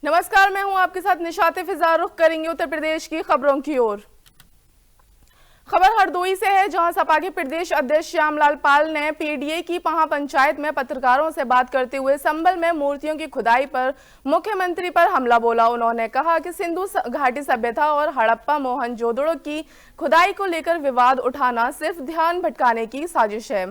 नमस्कार, मैं हूं आपके साथ निशात फिजा। रुख करेंगे उत्तर प्रदेश की खबरों की ओर। खबर हरदोई से है, जहां सपा के प्रदेश अध्यक्ष श्यामलाल पाल ने पीडीए की पहा पंचायत में पत्रकारों से बात करते हुए संभल में मूर्तियों की खुदाई पर मुख्यमंत्री पर हमला बोला। उन्होंने कहा कि सिंधु घाटी सभ्यता और हड़प्पा मोहनजोदड़ो की खुदाई को लेकर विवाद उठाना सिर्फ ध्यान भटकाने की साजिश है।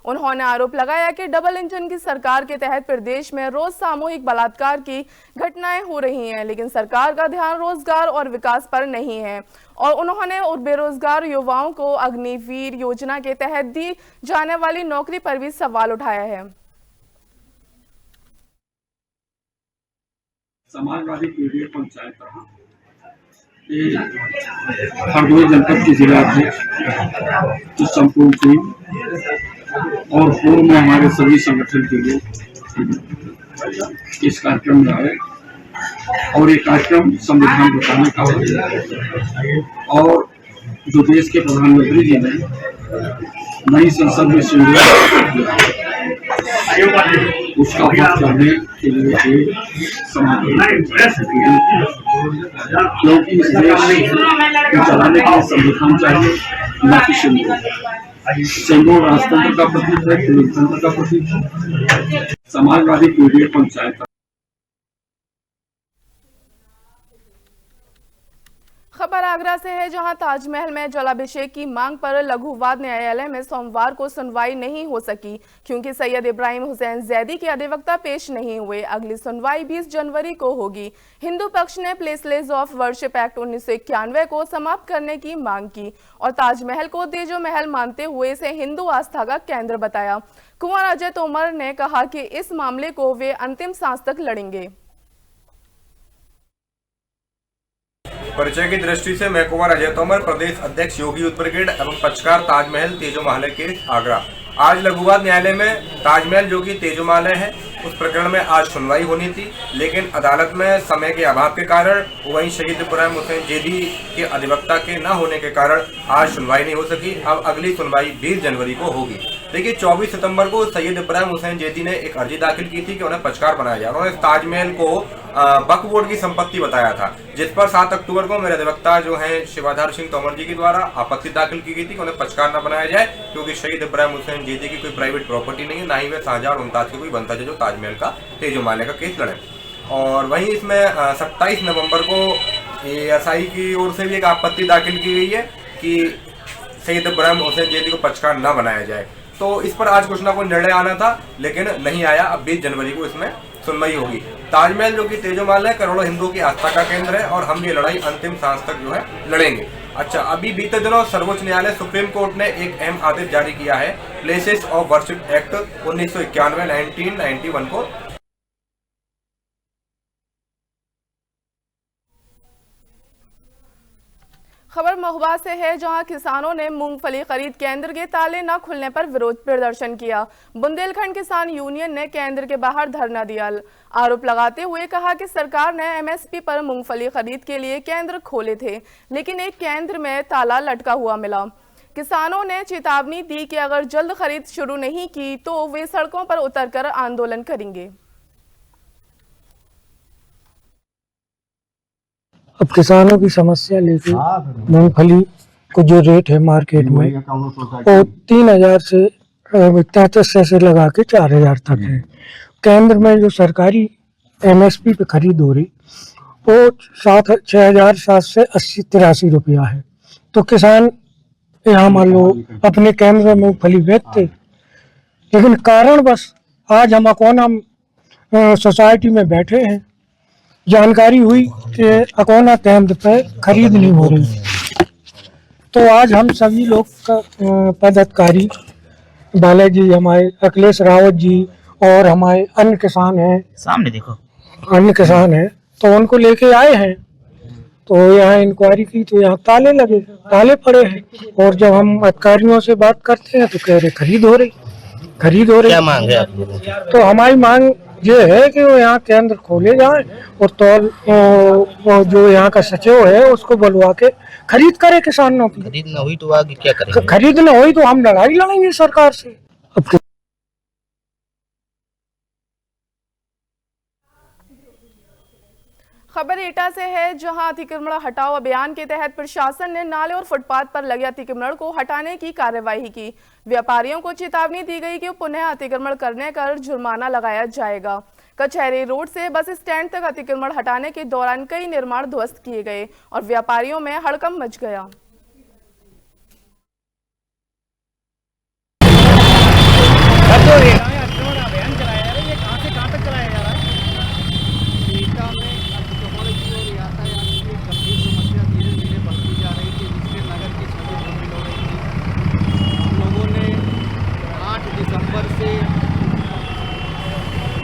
उन्होंने आरोप लगाया कि डबल इंजन की सरकार के तहत प्रदेश में रोज सामूहिक बलात्कार की घटनाएं हो रही हैं, लेकिन सरकार का ध्यान रोजगार और विकास पर नहीं है। और उन्होंने बेरोजगार युवाओं को अग्निवीर योजना के तहत दी जाने वाली नौकरी पर भी सवाल उठाया है। समाजवादी पीडीए पंचायत हरदोई जनपद की जिला अध्यक्ष जो संपूर्ण टीम और पूर्व में हमारे सभी संगठन के लोग इस कार्यक्रम में आए और ये कार्यक्रम संविधान बताने का और जो देश के प्रधानमंत्री जी ने नई संसद में उसका वोट करने के लिए क्योंकि इस देश को चलाने के लिए संविधान चाहिए, न कि सिंधु राजतंत्र का प्रतीक है, लोकतंत्र का प्रतीक है। समाजवादी पीडीए पंचायत। खबर आगरा से है, जहां ताजमहल में जलाभिषेक की मांग पर लघुवाद न्यायालय में सोमवार को सुनवाई नहीं हो सकी, क्योंकि सैयद इब्राहिम हुसैन जैदी के अधिवक्ता पेश नहीं हुए। अगली सुनवाई 20 जनवरी को होगी। हिंदू पक्ष ने प्लेसेस ऑफ वर्शिप एक्ट 1991 को समाप्त करने की मांग की और ताजमहल को तेजो महल मानते हुए इसे हिंदू आस्था का केंद्र बताया। कुंवर अजय तोमर ने कहा कि इस मामले को वे अंतिम सांस तक लड़ेंगे। परिचय की दृष्टि से मैं कुंवर अजय तोमर, प्रदेश अध्यक्ष योगी यूथ ब्रिगेड एवं पक्षकार ताजमहल तेजो महल केस आगरा। आज लघुवाद न्यायालय में ताजमहल जो कि तेजो महल है उस प्रकरण में आज सुनवाई होनी थी, लेकिन अदालत में समय के अभाव के कारण, वहीं शहीद इब्राहिम हुसैन जैदी के अधिवक्ता के न होने के कारण आज सुनवाई नहीं हो सकी। अब अगली सुनवाई 20 जनवरी को होगी। देखिए, 24 सितंबर को सैयद इब्राहिम हुसैन जैदी ने एक अर्जी दाखिल की थी कि उन्हें पक्षकार बनाया जाए। उन्होंने ताजमहल को वक्फ बोर्ड की संपत्ति बताया था, जिस पर 7 अक्टूबर को मेरे अधिवक्ता जो हैं शिवाधार सिंह तोमर जी के द्वारा आपत्ति दाखिल की गई थी कि उन्हें पक्षकार न बनाया जाए, क्योंकि शहीद इब्राहिम हुसैन जैदी की कोई प्राइवेट प्रॉपर्टी नहीं है, ना ही वे शाहजहां और मुमताज के कोई बनता है जो ताजमहल का तेजो महल का केस लड़े। और वहीं इसमें 27 नवंबर को एएसआई की ओर से भी एक आपत्ति दाखिल की गई है कि सैयद इब्राहिम हुसैन जैदी को पक्षकार न बनाया जाए। तो इस पर आज कुछ ना कुछ निर्णय आना था, लेकिन नहीं आया। अब 20 जनवरी को इसमें सुनवाई होगी। ताजमहल जो कि तेजो महल है, करोड़ों हिंदुओं की आस्था का केंद्र है और हम ये लड़ाई अंतिम सांस तक जो है लड़ेंगे। अच्छा, अभी बीते दिनों सर्वोच्च न्यायालय सुप्रीम कोर्ट ने एक अहम आदेश जारी किया है, प्लेसेस ऑफ वर्शिप एक्ट 1991 को। खबर महुआ से है, जहां किसानों ने मूंगफली खरीद केंद्र के ताले न खुलने पर विरोध प्रदर्शन किया। बुंदेलखंड किसान यूनियन ने केंद्र के बाहर धरना दिया। आरोप लगाते हुए कहा कि सरकार ने एमएसपी पर मूंगफली खरीद के लिए केंद्र खोले थे, लेकिन एक केंद्र में ताला लटका हुआ मिला। किसानों ने चेतावनी दी कि अगर जल्द खरीद शुरू नहीं की तो वे सड़कों पर उतरकर आंदोलन करेंगे। अब किसानों की समस्या लेके मूंगफली को जो रेट है मार्केट में वो 3000 से 3300 से लगा के 4000 तक है। केंद्र में जो सरकारी एमएसपी पे खरीद हो रही वो 6783 रुपया है। तो किसान यहाँ मान लो अपने केंद्र में मूंगफली बेचते, लेकिन कारण बस आज हम अकोना सोसाइटी में बैठे हैं, जानकारी हुई कि अकोना केंद्र पे खरीद नहीं हो रही। तो आज हम सभी लोग पदाधिकारी बालाजी, हमारे अखिलेश रावत जी और हमारे अन्य किसान हैं, सामने देखो अन्य किसान हैं, तो उनको लेके आए हैं। तो यहाँ इंक्वायरी की तो यहाँ ताले पड़े हैं, और जब हम अधिकारियों से बात करते हैं तो कह रहे खरीद हो रही। क्या मांग है आप लोगों की? तो हमारी मांग ये है कि वो यहाँ केंद्र खोले जाए और जो यहाँ का सचिव है उसको बुलवा के खरीद करे किसानों की। खरीद न हुई तो आगे क्या करेंगे? खरीद न हुई तो हम लड़ाई लड़ेंगे सरकार से। खबर एटा से है, जहां अतिक्रमण हटाओ अभियान के तहत प्रशासन ने नाले और फुटपाथ पर लगे अतिक्रमण को हटाने की कार्यवाही की। व्यापारियों को चेतावनी दी गई कि पुनः अतिक्रमण करने पर जुर्माना लगाया जाएगा। कचहरी रोड से बस स्टैंड तक अतिक्रमण हटाने के दौरान कई निर्माण ध्वस्त किए गए और व्यापारियों में हड़कंप मच गया।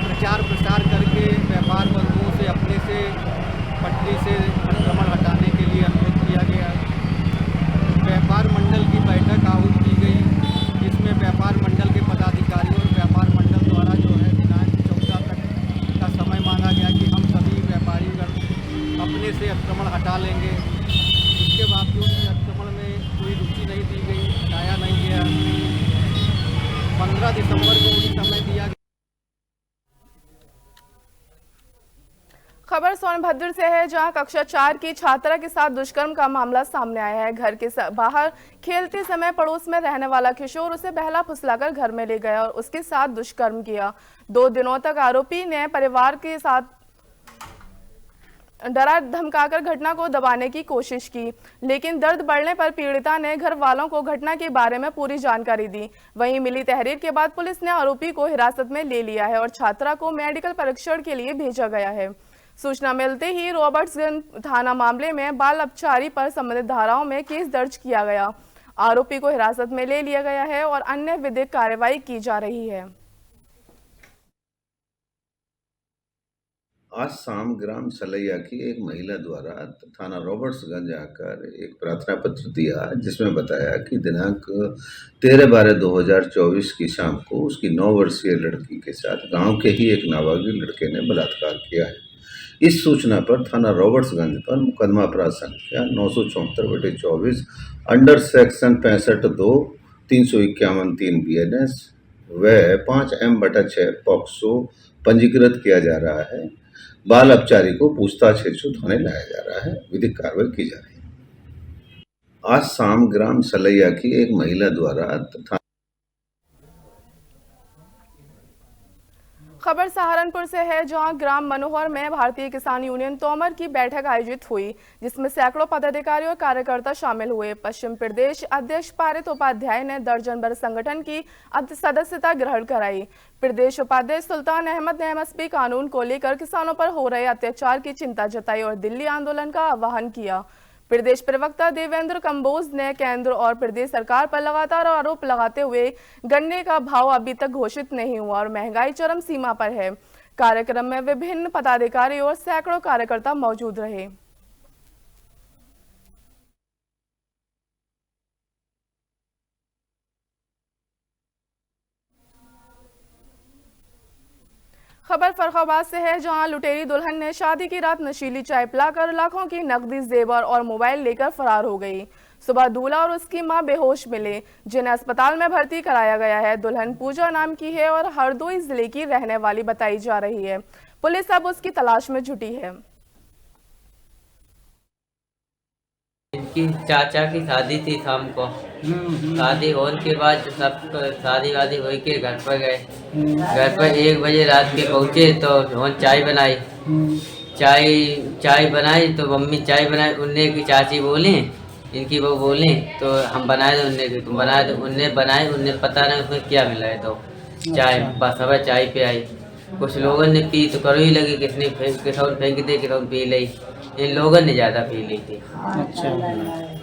प्रचार प्रसार करके व्यापार वर्गों से अपने से पटरी से अतिक्रमण हटाने के लिए अनुरोध किया गया है। व्यापार मंडल की बैठक आहूत की गई, जिसमें व्यापार मंडल के पदाधिकारियों और व्यापार मंडल द्वारा जो है दिनांक 14 तक का समय मांगा गया कि हम सभी व्यापारीगण अपने से अतिक्रमण हटा लेंगे। इसके बावजूद अतिक्रमण में कोई रुचि नहीं दी गई, हटाया नहीं गया। 15 दिसंबर को भी समय दिया गया। खबर सोनभद्र से है, जहां कक्षा 4 की छात्रा के साथ दुष्कर्म का मामला सामने आया है। घर के बाहर खेलते समय पड़ोस में रहने वाला किशोर उसे बहला फुसलाकर घर में ले गया और उसके साथ दुष्कर्म किया। 2 दिनों तक आरोपी ने परिवार के साथ डरा धमकाकर घटना को दबाने की कोशिश की, लेकिन दर्द बढ़ने पर पीड़िता ने घर वालों को घटना के बारे में पूरी जानकारी दी। वहीं मिली तहरीर के बाद पुलिस ने आरोपी को हिरासत में ले लिया है और छात्रा को मेडिकल परीक्षण के लिए भेजा गया है। सूचना मिलते ही रॉबर्ट्सगंज थाना मामले में बाल अपचारी पर संबंधित धाराओं में केस दर्ज किया गया। आरोपी को हिरासत में ले लिया गया है और अन्य विधिक कार्रवाई की जा रही है। आज शाम ग्राम सलैया की एक महिला द्वारा थाना रॉबर्ट्सगंज आकर एक प्रार्थना पत्र दिया, जिसमें बताया कि दिनांक 13/12/2024 की शाम को उसकी 9 वर्षीय लड़की के साथ गांव के ही एक नाबालिग लड़के ने बलात्कार किया है। इस सूचना पर थाना रॉबर्ट्सगंज पर मुकदमा अपराध संख्या 974/24 अंडर सेक्शन 65(2) 351(3) BNS व 5M/6 पॉक्सो पंजीकृत किया जा रहा है। बाल अपचारी को पूछताछ हेतु थाने लाया जा रहा है, विधिक कार्रवाई की जा रही है। आज शाम ग्राम सलैया की एक महिला द्वारा खबर सहारनपुर से है, जहां ग्राम मनोहर में भारतीय किसान यूनियन तोमर की बैठक आयोजित हुई, जिसमें सैकड़ों पदाधिकारी और कार्यकर्ता शामिल हुए। पश्चिम प्रदेश अध्यक्ष पारित उपाध्याय ने दर्जन भर संगठन की सदस्यता ग्रहण कराई। प्रदेश उपाध्यक्ष सुल्तान अहमद ने एमएसपी कानून को लेकर किसानों पर हो रहे अत्याचार की चिंता जताई और दिल्ली आंदोलन का आह्वान किया। प्रदेश प्रवक्ता देवेंद्र कंबोज ने केंद्र और प्रदेश सरकार पर लगातार आरोप लगाते हुए गन्ने का भाव अभी तक घोषित नहीं हुआ और महंगाई चरम सीमा पर है। कार्यक्रम में विभिन्न पदाधिकारी और सैकड़ों कार्यकर्ता मौजूद रहे। खबर फर्रुखाबाद से है, जहां लुटेरी दुल्हन ने शादी की रात नशीली चाय पिलाकर लाखों की नकदी, जेवर और मोबाइल लेकर फरार हो गई। सुबह दूल्हा और उसकी मां बेहोश मिले, जिन्हें अस्पताल में भर्ती कराया गया है। दुल्हन पूजा नाम की है और हरदोई जिले की रहने वाली बताई जा रही है। पुलिस अब उसकी तलाश में जुटी है। इनकी चाचा की शादी थी शाम को। शादी होने के बाद सब शादी वादी हो के घर पर गए। घर पर 1 बजे रात के पहुँचे तो वहाँ चाय बनाई। चाय बनाई तो मम्मी चाय बनाई। उनने की चाची बोली, इनकी वो बोली तो हम बनाए दो। उनने की तुम बनाए दो। उनने बनाई, उनने पता नहीं उसमें क्या मिला है। तो चाय बस अब चाय पे आई। कुछ लोगों ने पी तो करो ही लगी, किसने फेंक दे, किसने पी ली। इन लोगों ने ज्यादा पी ली थी। अच्छा,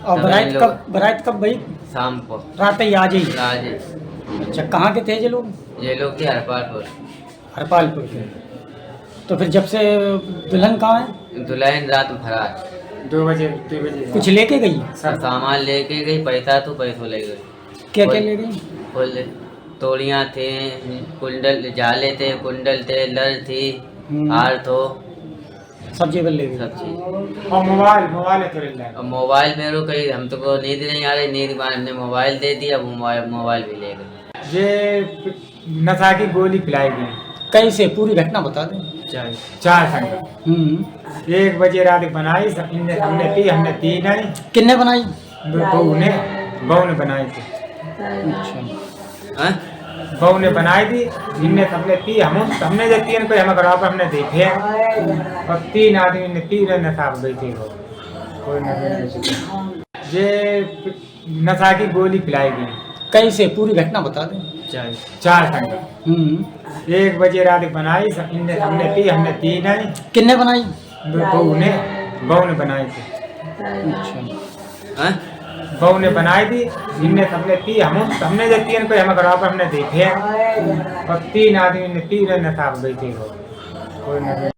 और बारात कब भाई? शाम को, रात ही आज ही। आज। अच्छा, कहाँ के थे ये लोग? ये लोग थे हरपालपुर। हरपालपुर के। तो फिर जब से दुल्हन कहाँ है? दुल्हन रात में फरार। 2 बजे कुछ लेके गई? सामान लेके गई, पैसा तो पैसों ले गए। क्या क्या ले गई? फुल तोड़ियाँ थे, कुंडल जाले थे, कुंडल थे, लर थी, हार थो, सब जेवर ले गई। सब चीज। और मोबाइल है तो मोबाइल मेरे कहीं हम तो को नींद नहीं आ रही, नींद के बाद हमने मोबाइल दे दिया, मोबाइल भी ले गए। ये नशा की गोली पिलाई गई। कैसे? पूरी घटना बता दें। चाय संग 1 बजे रात बनाई, हमने पी, हमने पी नहीं। किन्ने बनाई? बहू ने बनाई थी। हाँ? बहू ने बनाई थी, इनने सबने पी, हमने जब 3 पे हमें बराबर हमने देखे और 3 आदमी ने पी रहे नशा बैठे हो, कोई नशा ये नशा की गोली पिलाई गई। कहीं से पूरी घटना बता दें। चाय संग 1 बजे रात बनाई, हमने पी, हमने पी नहीं। किन्ने बनाई? बहू ने बनाई थी। हाँ? बहू ने बनाई थी, इनने सबने पी, हमने जब 3 पे हमें बराबर हमने देखे और 3 आदमी ने पी रहे नशा बैठे हो, कोई नशा।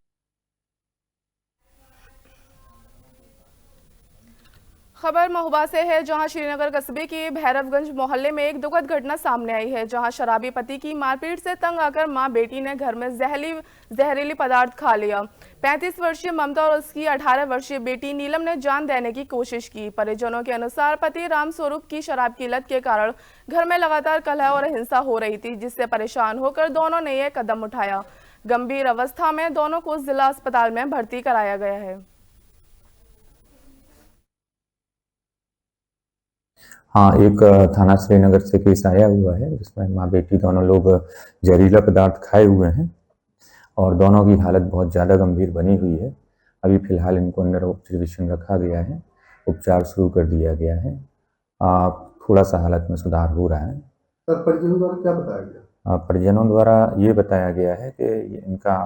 खबर महुबा से है, जहां श्रीनगर कस्बे के भैरवगंज मोहल्ले में एक दुखद घटना सामने आई है, जहां शराबी पति की मारपीट से तंग आकर मां बेटी ने घर में जहरीली पदार्थ खा लिया। 35 वर्षीय ममता और उसकी 18 वर्षीय बेटी नीलम ने जान देने की कोशिश की। परिजनों के अनुसार पति रामस्वरूप की शराब की लत के कारण घर में लगातार कलह और हिंसा हो रही थी, जिससे परेशान होकर दोनों ने यह कदम उठाया। गंभीर अवस्था में दोनों को जिला अस्पताल में भर्ती कराया गया है। हाँ, एक थाना श्रीनगर से केस आया हुआ है जिसमें माँ बेटी दोनों लोग जहरीला पदार्थ खाए हुए हैं और दोनों की हालत बहुत ज़्यादा गंभीर बनी हुई है। अभी फ़िलहाल इनको अंडर ऑब्जर्वेशन रखा गया है, उपचार शुरू कर दिया गया है। थोड़ा सा हालत में सुधार हो रहा है। सर, परिजनों द्वारा क्या बताया गया? परिजनों द्वारा ये बताया गया है कि इनका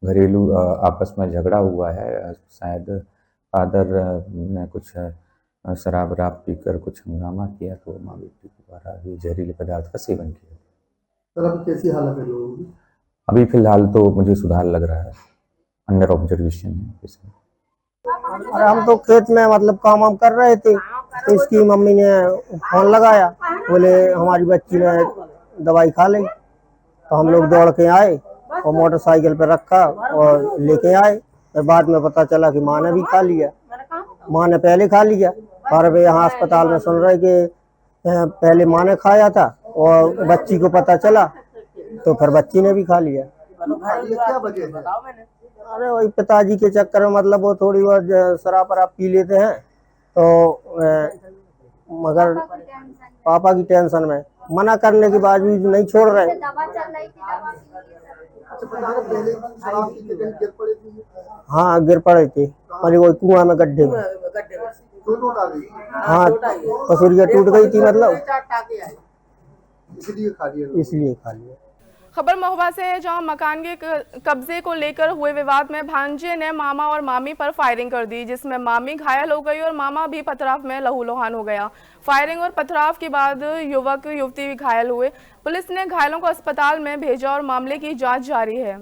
घरेलू आपस में झगड़ा हुआ है। शायद फादर ने कुछ शराब पीकर कुछ हंगामा किया तो माँ बेटी के द्वारा ये जहरीले पदार्थ का सेवन किया। सर, अभी कैसी हालत है लोगों की? अभी फिलहाल तो मुझे सुधार लग रहा है, अंडर ऑब्जर्वेशन है। अरे हम तो खेत में मतलब काम कर रहे थे, तो इसकी मम्मी ने फोन लगाया, बोले हमारी बच्ची ने दवाई खा ली। तो हम लोग दौड़ के आए और मोटरसाइकिल पे रखा और लेके आए। फिर बाद में पता चला कि माँ ने भी खा लिया। माँ ने पहले खा लिया और वे यहाँ अस्पताल में सुन रहे कि पहले माँ ने खाया था और बच्ची को पता चला तो फिर बच्ची ने भी खा लिया। क्या वजह है? अरे वही पिताजी के चक्कर में, मतलब वो थोड़ी बहुत शराब पी लेते हैं तो मगर पापा की टेंशन में मना करने के बावजूद नहीं छोड़ रहे। हाँ, गिर पड़े थे और वो कुआं में गड्ढे में। हाँ, पसुरिया टूट गई थी, मतलब इसलिए खा लिया। खबर महुबा से है, जहां मकान के कब्जे को लेकर हुए विवाद में भांजे ने मामा और मामी पर फायरिंग कर दी, जिसमें मामी घायल हो गई और मामा भी पथराव में लहूलुहान हो गया। फायरिंग और पथराव के बाद युवक युवती भी घायल हुए। पुलिस ने घायलों को अस्पताल में भेजा और मामले की जांच जारी है।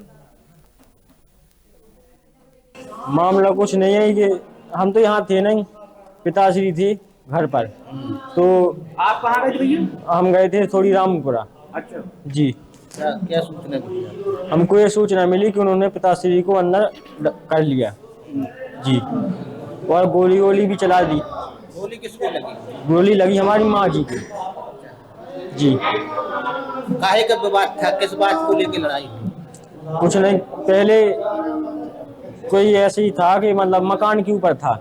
मामला कुछ नहीं है कि हम तो यहाँ थे नहीं, पिताश्री थी घर पर। तो आप कहाँ गए थे? हम गए थे थोड़ी रामपुरा। अच्छा जी। क्या सूचना मिली? हमको ये सूचना मिली कि उन्होंने पिताश्री को अंदर कर लिया जी, और गोली भी चला दी। गोली किसको लगी? गोली लगी हमारी माँ जी की जी। काहे का विवाद था, किस बात को लेकर लड़ाई हुई? कुछ नहीं, पहले कोई ऐसे ही था कि मतलब मकान के ऊपर था,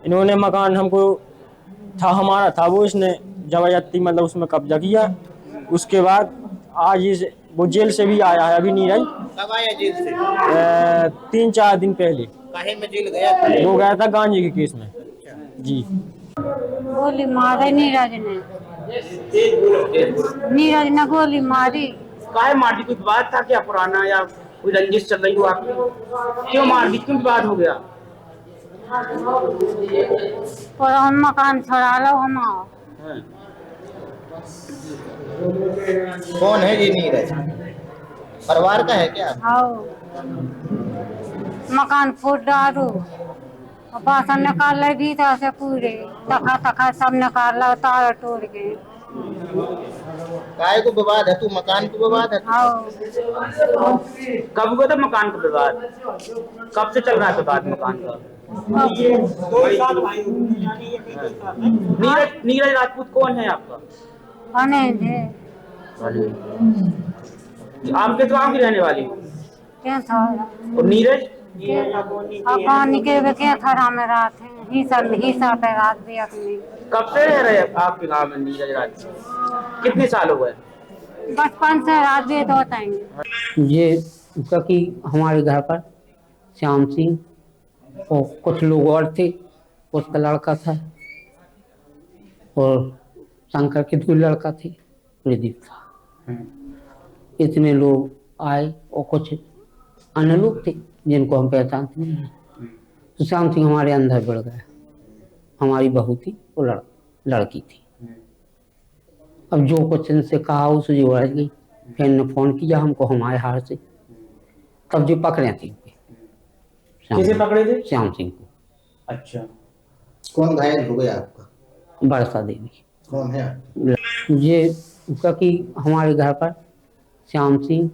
इन्होंने मकान हमको था हमारा था वो इसने जबरदस्ती मतलब उसमें कब्जा किया। उसके बाद आज वो जेल से भी आया है, अभी नीरज। कब आया जेल से? 3-4 दिन पहले। काहे में जेल गया था? वो गया था गांजे के केस में जी। गोली मारे नीरज ने गोली मारी। काहे मार दी? कोई बात था क्या पुराना या कोई रंजिश चल रही हो आपकी? क्यों मार दी, क्यों बात हो गया? और हम मकान छोड़ा लो हमारा। कौन है ये नीरज? परिवार का है क्या? हाँ, मकान फूट डालू, बासन निकाल ले भीतर से पूरे तखा सब निकाल लो, तार तोड़ के। काय को विवाद है? तू मकान को विवाद है? हाँ। कब हुआ था मकान का विवाद? कब से चल रहा है विवाद मकान का? नीरज राजपूत कौन है आपका? अनिल है। आप किस गाँव की रहने वाली? टेंथ हो और नीरज पानी के क्या खरा में रात है हिस्सा पे रात भी अपनी कब से रह रहे हैं आपके गांव में नीरज राज? कितने साल हो गए? बचपन से रात भी तो होता है। ये क्योंकि हमारे घर पर श्याम सिंह और कुछ लोग और थे, उसका लड़का था और शंकर के 2 लड़का थे, प्रदीप था। इतने लोग आए और कुछ अन्य लोग थे जिनको हम पहचानते नहीं हैं। तो श्याम सिंह हमारे अंदर बढ़ गया। हमारी बहू थी, वो लड़की थी। अब जो कुछ इनसे कहा उसे जो रह गई। फिर ने फोन किया हमको हमारे हार से, तब जो पकड़े थे। किसे पकड़े थे? श्याम सिंह को। अच्छा, कौन घायल हो गया आपका? बरसा देवी। कौन है? ये क्योंकि हमारे घर पर श्याम सिंह।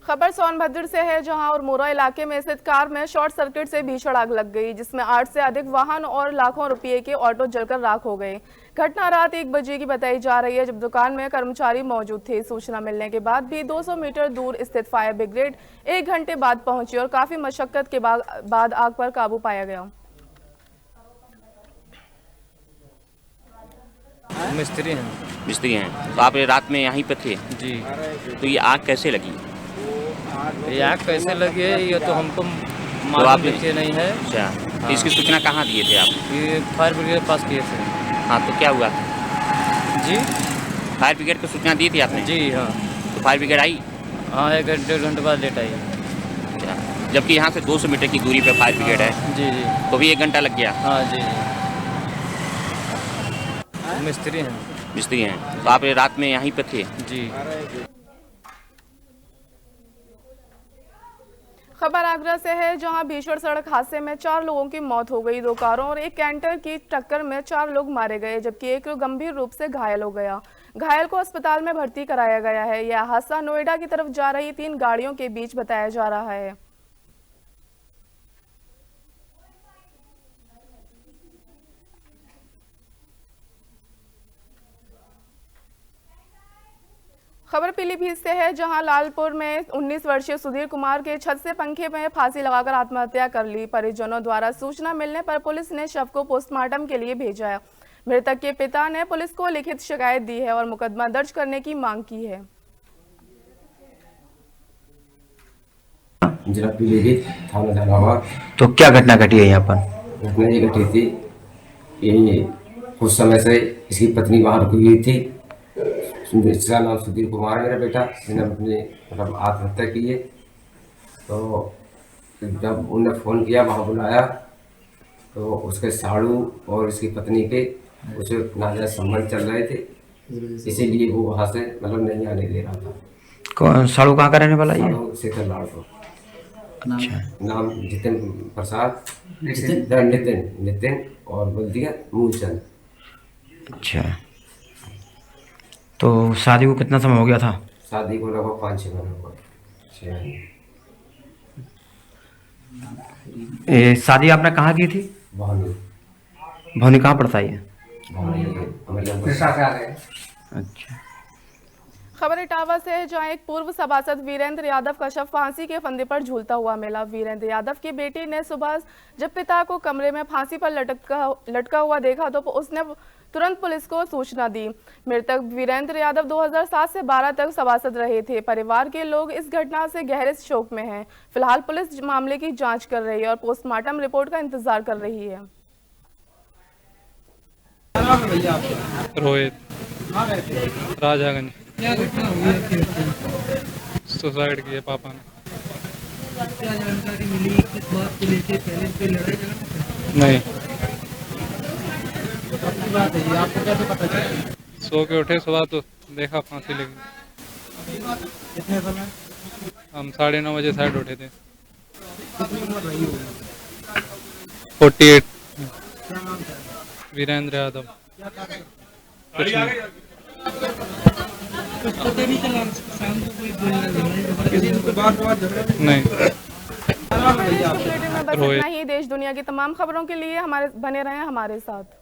खबर सोनभद्र से है, जहां और मोरा इलाके में स्थित कार में शॉर्ट सर्किट से भीषण आग लग गई, जिसमें 8 से अधिक वाहन और लाखों रुपए के ऑटो जलकर राख हो गए। घटना रात 1 बजे की बताई जा रही है, जब दुकान में कर्मचारी मौजूद थे। सूचना मिलने के बाद भी 200 मीटर दूर स्थित फायर ब्रिगेड 1 घंटे बाद पहुंची और काफी मशक्कत के बाद आग पर काबू पाया गया। मिस्त्री हैं। तो आप रात में यहीं पे थे? जी। तो ये आग कैसे लगी? ये आग कैसे लगी है ये तो हमको तो मालूम नहीं है। अच्छा, हाँ। तो इसकी सूचना कहाँ दिए थे आप? ये फायर ब्रिगेड के पास किए थे। हाँ, तो क्या हुआ था? जी, फायर ब्रिगेड को सूचना दी थी आपने? जी हाँ। तो फायर ब्रिगेड आई? हाँ, 1-1.5 घंटे बाद लेट आई। अच्छा, जबकि यहाँ से 200 मीटर की दूरी पे फायर ब्रिगेड है। जी जी। तो भी 1 घंटा लग गया? हाँ जी। मिस्त्री हैं। मिस्त्री हैं। तो आप रात में यहीं पे थे? जी। खबर आगरा से है, जहां भीषण सड़क हादसे में 4 लोगों की मौत हो गई। 2 कारों और एक कैंटर की टक्कर में 4 लोग मारे गए, जबकि एक गंभीर रूप से घायल हो गया। घायल को अस्पताल में भर्ती कराया गया है। यह हादसा नोएडा की तरफ जा रही 3 गाड़ियों के बीच बताया जा रहा है। खबर पीलीभीत से है, जहां लालपुर में 19 वर्षीय सुधीर कुमार के छत से पंखे में फांसी लगाकर आत्महत्या कर ली। परिजनों द्वारा सूचना मिलने पर पुलिस ने शव को पोस्टमार्टम के लिए भेजा। मृतक के पिता ने पुलिस को लिखित शिकायत दी है और मुकदमा दर्ज करने की मांग की है। जिला पीलीभीत थाना झालावाड़। तो क्या घटना घटी है यहाँ पर? घटना ये घटी थी, यही कुछ समय से इसकी पत्नी बाहर हुई थी, जिसका नाम सुधीर कुमार है, मेरा बेटा, जिसने अपने मतलब आत्महत्या की है। तो जब उन्होंने फ़ोन किया, वहाँ बुलाया, तो उसके साड़ू और इसकी पत्नी के उसे नाजायज संबंध चल रहे थे, इसीलिए वो वहाँ से मतलब नहीं आने दे रहा था। कौन साड़ू कहाँ का रहने वाला है? शेखर लाड़ को। अच्छा। नाम जितिन प्रसाद, नितिन और बोल दिया मूलचंद। अच्छा, तो शादी को कितना समय हो गया था? शादी को लगभग 5-6 महीने हुआ। ये शादी आपने कहाँ की थी? भवानी। भवानी कहाँ पड़ता है ये? अच्छा। खबर इटावा से है, जहां एक पूर्व सभासद वीरेंद्र यादव का शव फांसी के फंदे पर झूलता हुआ मिला। वीरेंद्र यादव की बेटी ने सुबह जब पिता को कमरे में फांसी पर लटका हुआ देखा तो उसने तुरंत पुलिस को सूचना दी। मृतक वीरेंद्र यादव 2007 से 12 तक सभासद रहे थे। परिवार के लोग इस घटना से गहरे शोक में हैं। फिलहाल पुलिस मामले की जांच कर रही है और पोस्टमार्टम रिपोर्ट का इंतजार कर रही है। रोहित राजागंज। सुसाइड किया पापा ने। क्या जानकारी मिली किस बात को लेके? पहले कोई लड़ाई झगड़ा? नहीं। बात है, आपको कैसे पता चला? सो के उठे सुबह तो देखा फांसी लगी। कितने समय? हम 9:30 बजे साइड उठे थे। कितनी उम्र रही होगी? 48। क्या नाम था? वीरेंद्र यादव। क्या कारण? कुछ नहीं। कुछ पता नहीं चला शाम को कोई बात नहीं। में बस इतना ही। देश दुनिया की तमाम खबरों के लिए बने रहें हमारे साथ।